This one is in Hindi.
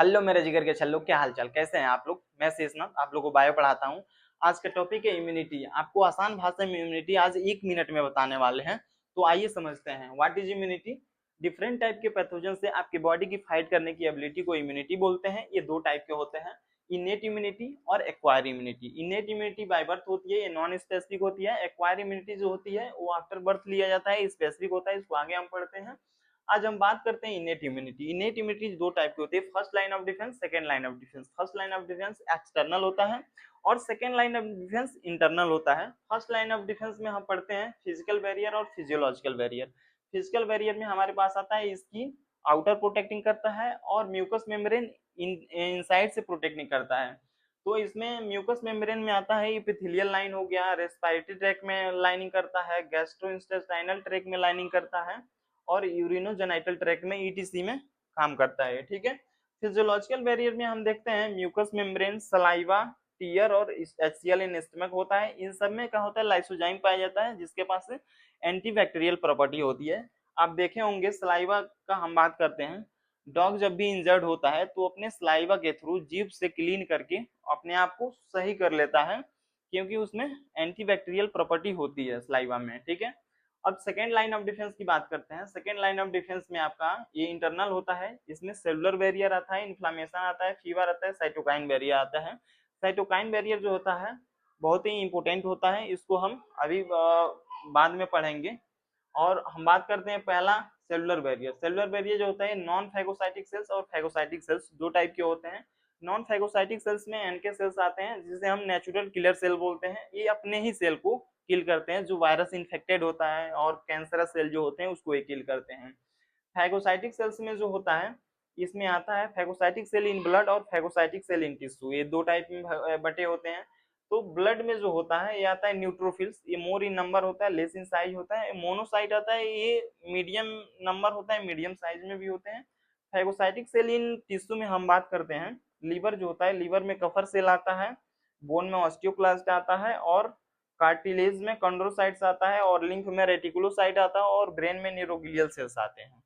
हेलो मेरे जिगर के छल्लो, क्या हालचाल, कैसे हैं आप लोग। मैं शेषनाथ आप लोगों को बायो पढ़ाता हूँ। आज का टॉपिक है इम्यूनिटी। आपको आसान भाषा में इम्यूनिटी आज 1 मिनट में बताने वाले हैं। तो आइए समझते हैं what is immunity. Different type के पैथोजन से आपकी बॉडी की फाइट करने की एबिलिटी को इम्यूनिटी बोलते हैं। ये दो टाइप के होते हैं, इनेट इम्यूनिटी और acquire immunity. Innate immunity by birth होती है, ये नॉन स्पेसिफिक होती है। एक्वायर इम्यूनिटी जो होती है वो आफ्टर बर्थ लिया जाता है, स्पेसिफिक होता है, इसको आगे हम पढ़ते हैं। आज हम बात करते हैं इनेट इम्यूनिटी। इनेट इम्यूनिटी दो टाइप की होती है, first line of defence, second line of defence. First line of defence external होता है और second line of defence internal होता है। फर्स्ट लाइन ऑफ डिफेंस में हम पढ़ते हैं फिजिकल बैरियर और फिजियोलॉजिकल बैरियर। फिजिकल बैरियर में हमारे पास आता है इसकी आउटर प्रोटेक्टिंग करता है और म्यूकस मेम्ब्रेन इनसाइड से प्रोटेक्टिंग करता है। तो इसमें म्यूकस मेम्ब्रेन में आता है एपिथेलियल लाइन हो गया, रेस्पिरेटरी ट्रैक में लाइनिंग करता है, गैस्ट्रोइंटेस्टाइनल ट्रैक में लाइनिंग करता है और यूरिनोजेनाइटल ट्रैक में ईटीसी में काम करता है। ठीक है। फिजियोलॉजिकल बैरियर में हम देखते हैं म्यूकस मेम्ब्रेन, सलाइवा, टीयर और एचसीएल इन स्टमक होता है। इन सब में क्या होता है, लाइसोजाइम पाया जाता है जिसके पास एंटीबैक्टीरियल प्रॉपर्टी होती है। आप देखे होंगे सलाइवा का हम बात करते हैं, डॉग जब भी इंजर्ड होता है तो अपने सलाइवा के थ्रू जीभ से क्लीन करके अपने आप को सही कर लेता है, क्योंकि उसमें एंटीबैक्टीरियल प्रॉपर्टी होती है सलाइवा में। ठीक है। अब सेकेंड लाइन ऑफ डिफेंस की बात करते हैं। सेकेंड लाइन ऑफ डिफेंस में आपका ये इंटरनल होता है, इसमें सेलुलर बैरियर आता है, इन्फ्लामेशन आता है, फीवर आता है, साइटोकाइन बैरियर आता है। साइटोकाइन बैरियर जो होता है बहुत ही इंपॉर्टेंट होता है, इसको हम अभी बाद में पढ़ेंगे। और हम बात करते हैं पहला सेलुलर बैरियर। सेलुलर बैरियर जो होता है नॉन फैगोसाइटिक सेल्स और फैगोसाइटिक सेल्स दो टाइप के होते हैं। नॉन फैगोसाइटिक सेल्स में एनके सेल्स आते हैं जिसे हम नेचुरल किलर सेल बोलते हैं। ये अपने ही सेल को किल करते हैं, जो वायरस इन्फेक्टेड होता है और कैंसरस सेल जो होते हैं उसको ये किल करते हैं। फैगोसाइटिक सेल्स में जो होता है इसमें आता है फैगोसाइटिक सेल इन ब्लड और फैगोसाइटिक सेल इन टिश्यू, ये दो टाइप में बटे होते हैं। तो ब्लड में जो होता है ये आता है न्यूट्रोफिल्स, ये मोर इन नंबर होता है, लेस इन साइज होता है। मोनोसाइट आता है, ये मीडियम नंबर होता है, मीडियम साइज में भी होते हैं। फैगोसाइटिक सेल इन टिश्यू में हम बात करते हैं, लीवर जो होता है, लीवर में कफर सेल आता है, बोन में ऑस्टियोक्लास्ट आता है और कार्टिलेज में कंड्रोसाइट्स आता है और लिम्फ में रेटिकुलोसाइट आता है और ब्रेन में न्यूरोग्लियल सेल्स आते हैं।